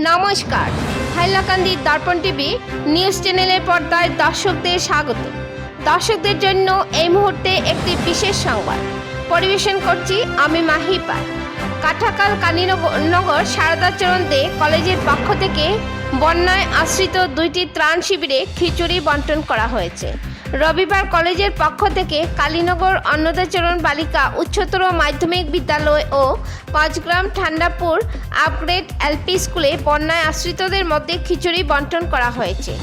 নমস্কার, হাইলাকান্দি দর্পণ TV news চ্যানেলের পর্দায় দর্শকদের স্বাগত। দর্শকদের জন্য এই মুহূর্তে একটি বিশেষ সংবাদ পরিবেশন করছি আমি মাহি পাল। কাঠাকাল কালীনগর সারদাচরণ দে কলেজের পক্ষ থেকে বন্যায় আশ্রিত 2টি ত্রাণ শিবিরে খিচুড়ি বন্টন করা হয়েছে। রবিবার কলেজের পক্ষ থেকে কালীনগর অন্নদাচরণ বালিকা উচ্চতর মাধ্যমিক বিদ্যালয় ও 5 গ্রাম ঠান্ডাপুর আপগ্রেড এলপি স্কুলে বন্যায় আশ্রিতদের মধ্যে খিচুড়ি বন্টন করা হয়েছে।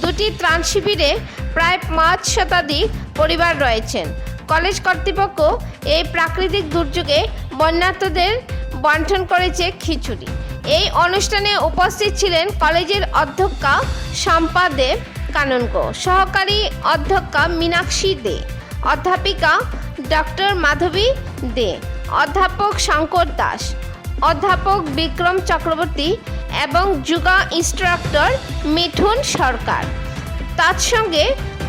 2টি ত্রাণ শিবিরে প্রায় 5 শতাধিক পরিবার রয়েছেন। কলেজ কর্তৃপক্ষ এই প্রাকৃতিক দুর্যোগে বন্যার্তদের বন্টন করেছে খিচুড়ি। এই অনুষ্ঠানে উপস্থিত ছিলেন কলেজের অধ্যক্ষা শম্পা দেব কাননগো, সহকারী অধ্যক্ষা মীনাক্ষী দে, অধ্যাপিকা ডক্টর মাধবী দে, অধ্যাপক শঙ্কর দাস, অধ্যাপক বিক্রম চক্রবর্তী এবং যোগা ইনস্ট্রাক্টর মিঠুন সরকার। তার সঙ্গে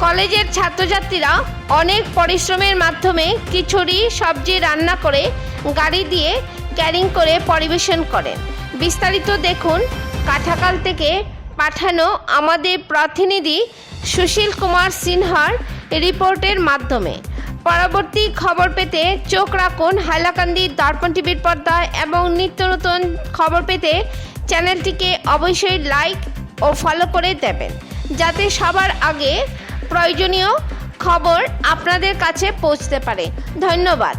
কলেজের ছাত্রছাত্রীরা অনেক পরিশ্রমের মাধ্যমে খিচুড়ি সবজি রান্না করে গাড়ি দিয়ে ক্যারিং করে পরিবেশন করেন। বিস্তারিত দেখুন কাঠাকাল থেকে পাঠানো আমাদের প্রতিনিধি সুশীল কুমার সিনহার রিপোর্টের মাধ্যমে। পরবর্তী খবর পেতে চোখ রাখুন হাইলাকান্দি দর্পণ টিভির পর্দায় এবং নিত্য নতুন খবর পেতে চ্যানেলটিকে অবশ্যই লাইক ও ফলো করে দেবেন, যাতে সবার আগে প্রয়োজনীয় খবর আপনাদের কাছে পৌঁছতে পারে। ধন্যবাদ।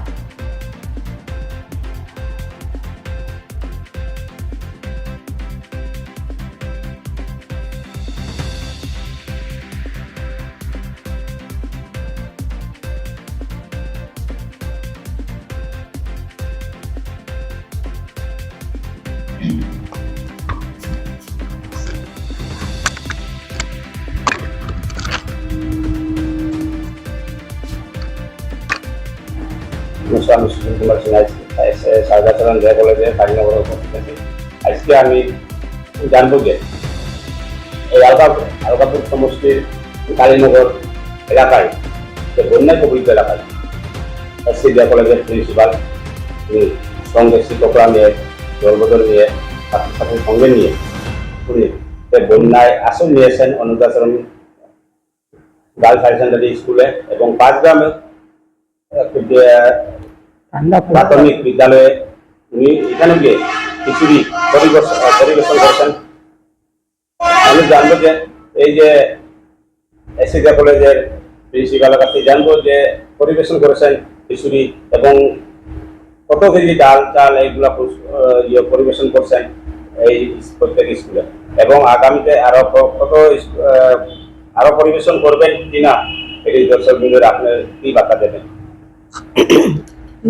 আমি সুশীল কুমার সিনহা সারদাচরণ দে কলেজে কালীনগর উপস্থিত আছি। আজকে আমি জানবো যে এই আলগাপুর সমষ্টির কালীনগর এলাকায় যে বন্যায় কবলিত এলাকায় সিডিয়া কলেজের প্রিন্সিপাল সঙ্গে শিক্ষকরা নিয়ে দলবদল নিয়ে ছাত্রছাত্রীর সঙ্গে নিয়ে উনি বন্যায় আশ্রয় নিয়েছেন অন্নদাচরণ গার্লস হায়ার সেকেন্ডারি স্কুলে এবং 5 গ্রামে প্রাথমিক বিদ্যালয়ে উনি এখানে গিয়ে খিচুড়ি পরিবেশন করেছেন। আমি জানবো যে এই যে এসিডিয়া কলেজের প্রিন্সিপালের কাছে জানবো যে পরিবেশন করেছেন খিচুড়ি এবং কত কেজি ডাল চাল এইগুলা পরিবেশন করছেন এই প্রত্যেক স্কুলে এবং আগামীতে আরো পরিবেশন করবেন কিনা এই দর্শক বৃন্দরা আপনার কি বার্তা দেবেন?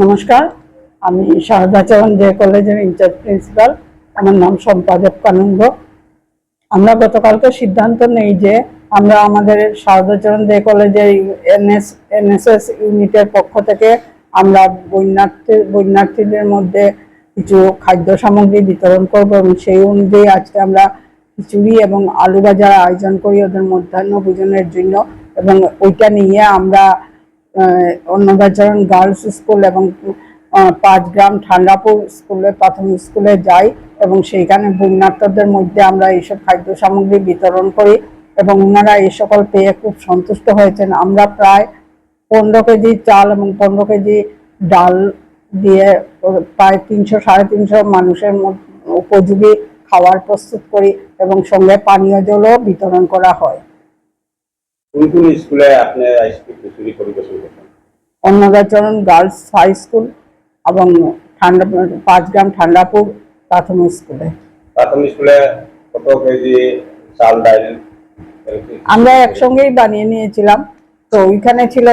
নমস্কার, আমি সারদাচরণ দে কলেজের ইনচার্জ প্রিন্সিপাল। আমার নাম শম্পা দেব কানন্দ। আমরা গতকালকে সিদ্ধান্ত নেই যে আমরা আমাদের সারদাচরণ দে কলেজের এনএসএস ইউনিটের পক্ষ থেকে আমরা বন্যার্থীদের মধ্যে কিছু খাদ্য সামগ্রী বিতরণ করব এবং সেই অনুযায়ী আজকে আমরা খিচুড়ি এবং আলু ভাজার আয়োজন করি ওদের মধ্যাহ্ন ভোজনের জন্য। এবং ওইটা নিয়ে আমরা অন্নদাচরণ গার্লস স্কুল এবং 5 গ্রাম ঠান্ডাপুর স্কুলে প্রাথমিক স্কুলে যাই এবং সেইখানে বন্যার্থদের মধ্যে আমরা এইসব খাদ্য সামগ্রী বিতরণ করি এবং ওনারা এই সকল পেয়ে খুব সন্তুষ্ট হয়েছেন। আমরা প্রায় 15 কেজি চাল এবং 15 কেজি ডাল দিয়ে প্রায় 300-350 মানুষের উপযোগী খাবার প্রস্তুত করি এবং সঙ্গে পানীয় জলও বিতরণ করা হয়। কোন স্কুলে আপনি খিচুড়ি পরিবেশন করছেন? অন্নদাচরণ গার্লস হাই স্কুল এবং 5 গ্রাম ঠান্ডাপুর প্রাথমিক স্কুলে। প্রাথমিক স্কুলে কত কেজি চাল ডাল আমরা একসঙ্গেই বানিয়ে নিয়েছিলাম। তো ওইখানে ছিল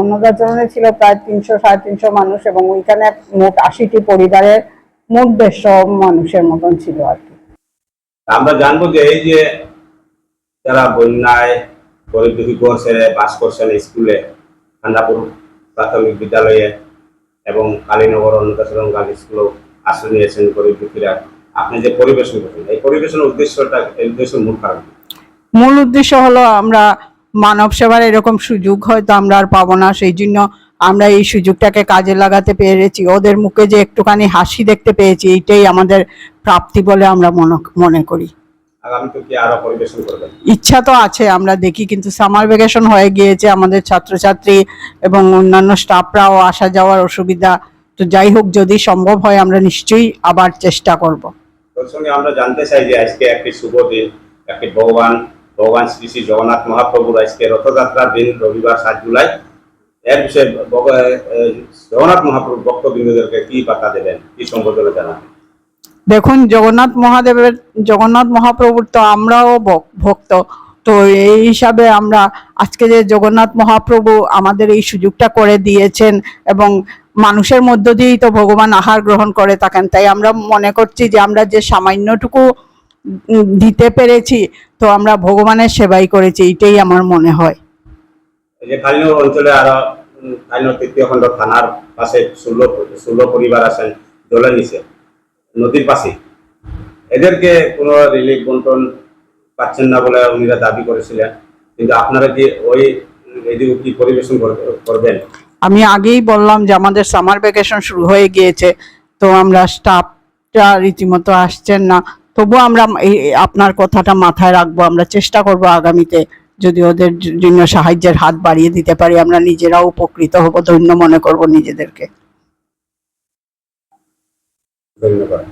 অন্নদাচরণে ছিল প্রায় 300-350 মানুষ এবং ওইখানে মোট 80টি পরিবারের মোট 150 মানুষের মতন ছিল আর কি। আমরা জানবো যে এই যে যারা বন্যায় গরিব দুঃখী বাস করছেন স্কুলে ঠান্ডাপুর প্রাথমিক বিদ্যালয়ে এবং কালীনগর অন্নদাচরণ গার্লস স্কুলেও আশ্রয় নিয়েছেন গরিব দুঃখীরা, আপনি যে পরিবেশন করছেন এই পরিবেশনের উদ্দেশ্যের মূল কারণ? মূল উদ্দেশ্য হলো আমরা মানব সেবার এরকম সুযোগ হয়তো আমরা আর পাবো না, সেই জন্য আমরা এই সুযোগটাকে কাজে লাগাতে পেরেছি, ওদের মুখে যে একটুখানি হাসি দেখতে পেয়েছি, এইটাই আমাদের প্রাপ্তি বলে আমরা মনে করি। আগামীতে কি আরো পরিবেশন করবেন? ইচ্ছা তো আছে, আমরা দেখি, কিন্তু সামার ভ্যাকেশন হয়ে গিয়েছে, আমাদের ছাত্রছাত্রী এবং অন্যান্য স্টাফরাও আসা যাওয়ার অসুবিধা, তো যাই হোক, যদি সম্ভব হয় আমরা নিশ্চয়ই আবার চেষ্টা করব। তোর সঙ্গে আমরা জানতে চাই যে আজকে একটি শুভ দিন, একটি ভগবান শ্রী শ্রী জগন্নাথ মহাপ্রভুর আজকে রথযাত্রার দিন, রবিবার 7 জুলাই। এর বিষয়ে জগন্নাথ মহাপ্রভু ভক্তবৃন্দদেরকে কি বার্তা দেবেন, কি সম্বোধনা জানাবেন? দেখুন, জগন্নাথ মহাপ্রভুর তো আমরাও ভক্ত, তো এই হিসাবে আমরা আজকে যে জগন্নাথ মহাপ্রভু আমাদের এই সুযোগটা করে দিয়েছেন, এবং মানুষের মধ্য দিয়েই তো ভগবান আহার গ্রহণ করে থাকেন, তাই আমরা মনে করছি যে আমরা যে সামান্যটুকু দিতে পেরেছি, তো আমরা ভগবানের সেবাই করেছি, এটাই আমার মনে হয়। এই যে কালিনগর অঞ্চলে আরো কালিনগর তৃতীয় খণ্ড থানার পাশে 16 পরিবার আছেন জলের নিচে, নদীর পাশে, এদেরকে কোনো রিলিফ বন্টন পাচ্ছেন না বলে উনিরা দাবি করেছিলেন, কিন্তু আপনারা কি এদিকে কি পরিবেশন করবেন? আমি আগেই বললাম যে আমাদের সামার ভ্যাকেশন শুরু হয়ে গিয়েছে, তো আমরা স্টাফটা রীতিমতো আসছেন না, তবুও আমরা আপনার কথাটা মাথায় রাখবো, আমরা চেষ্টা করব আগামীতে যদি ওদের জন্য সাহায্যের হাত বাড়িয়ে দিতে পারি, আমরা নিজেরাও উপকৃত হব, ধন্য মনে করব নিজেদেরকে। ধন্যবাদ।